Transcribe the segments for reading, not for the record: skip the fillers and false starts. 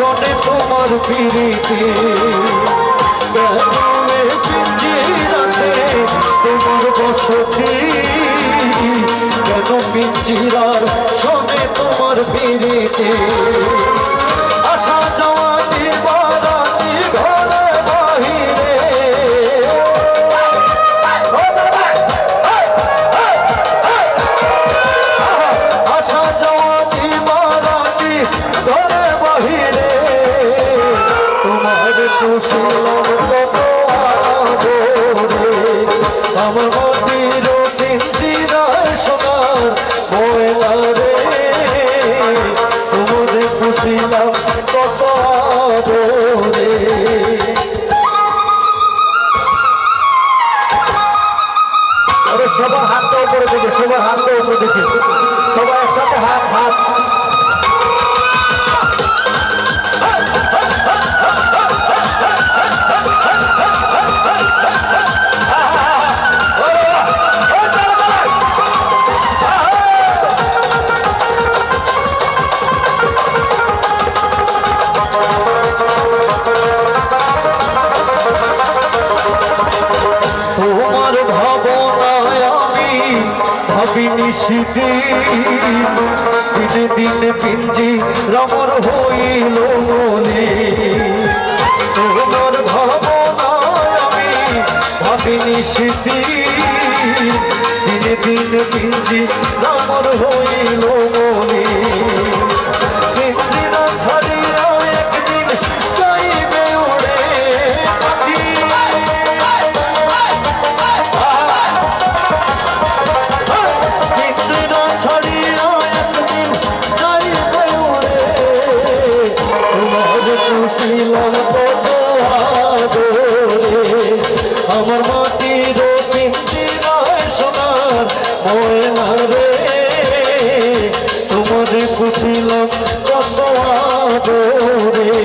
শোনে তোমার পিরিতি পিঞ্জিরাতে তোমার বসতি কেন পিঞ্জিরার শোনে তোমার পিরিতি আসা যাওয়া দিবারাতি ঘরে বাহিরে আসা যাওয়া দিবারাতি ঘরে বাহিরে তোমার কুশল কত আদরে আমার মন্দির পিঞ্জিরায় সোনার ময়না রে তোমার কুশল কত আদরে আরে সবার হাতটা উপরে দেখে সবার হাতটা উপরে দেখে সবাই একসাথে হাত হাত তোমার ভাবনায় আমি ভাবি নিশিদিন দিনে দিনে পিঞ্জি রমর হইল মনে তোমার ভাবনায় আমি ভাবি নিশিদিন দিনে দিনে পিঞ্জি রমর হইল মনে পিঞ্জিরা ছাড়িয়া একদিন যাইবে ওরে পাখি আমার মাটির পিঞ্জিরায় সোনার ময়না রে তোমার কুশিলাম কত আদরে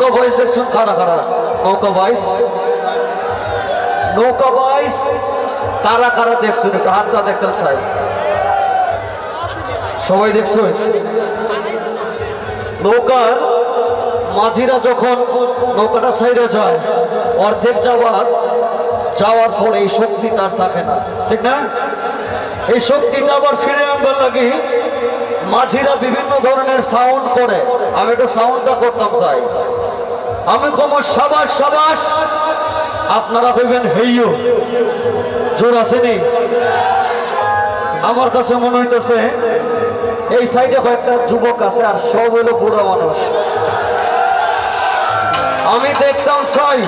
নৌকা বয়স দেখছেন খারা খারা নৌকা বয়স কারা কারা দেখছেন একটু হাতটা দেখতেন চাই সবাই দেখছেন নৌকার মাঝিরা যখন নৌকাটা সাইডে যায় অর্ধেক যাওয়ার পরে এই শক্তি তার থাকে না ঠিক না এই শক্তিটা আবার ফিরে আনবার লাগে মাঝিরা বিভিন্ন ধরনের সাউন্ড করে আমি একটু সাউন্ডটা করতাম চাই আমি খবর সাবাস সাবাস আপনারা কইবেন হেইও জোর আসেনি আমার কাছে মনে হইতেছে এই সাইডে কয়েকটা যুবক আছে আর সব হলো বুড়া মানুষ আমি দেখতাম চাই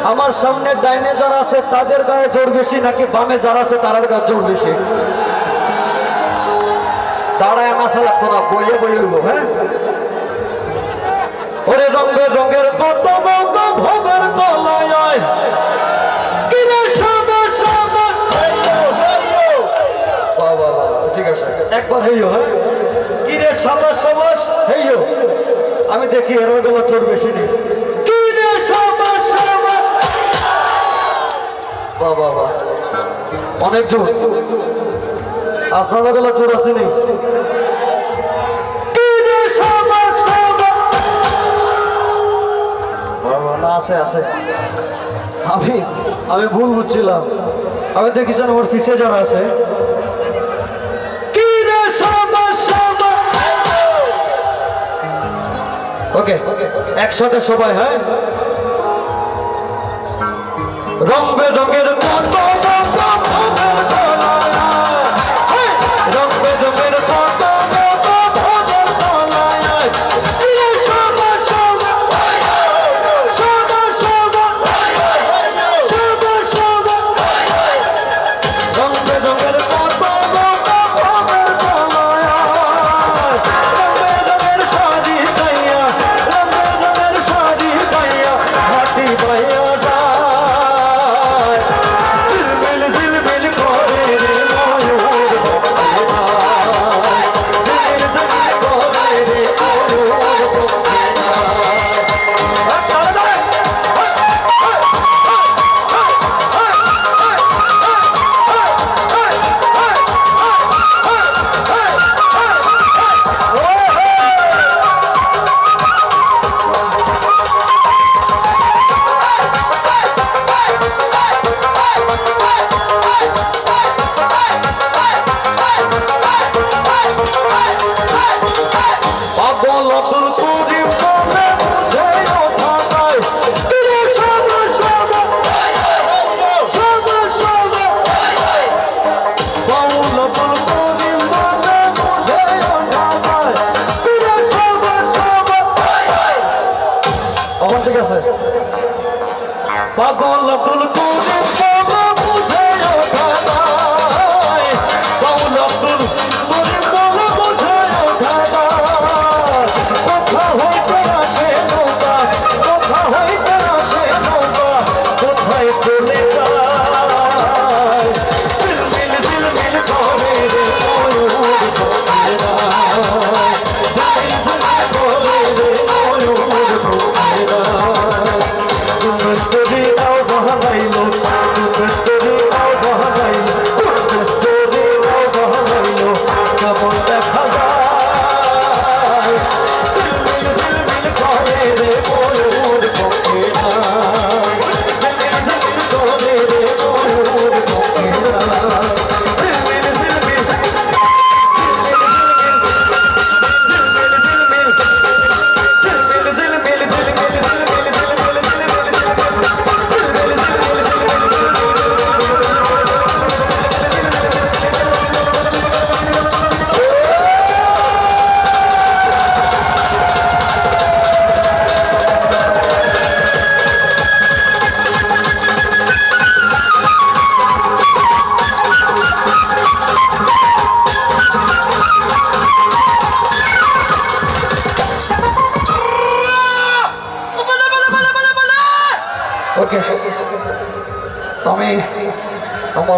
আমার সামনে ডাইনে যারা আছে তাদের গায়ে জোর বেশি নাকি বামে যারা আছে তার গায়ে জোর বেশি দাঁড়ায় নাচা লাগতো না বইয়ে হইব হ্যাঁ ওরে রঙের রঙের কত ভোগের তলায় ঠিক আছে একবার হেইও হ্যাঁ কিরে সাবাস সাবাস হেইও আমি দেখি এর গলা জোর বেশি নেই কিরে সাবাস সাবাস বাবা অনেক জোর আপনারা গলা জোর আছে নেই আছে আছে আমি ভুল বুঝছিলাম আমি দেখিছেন আমার পিছিয়ে যারা আছে ওকে একসাথে সবাই হ্যাঁ রং বেরঙের পাগল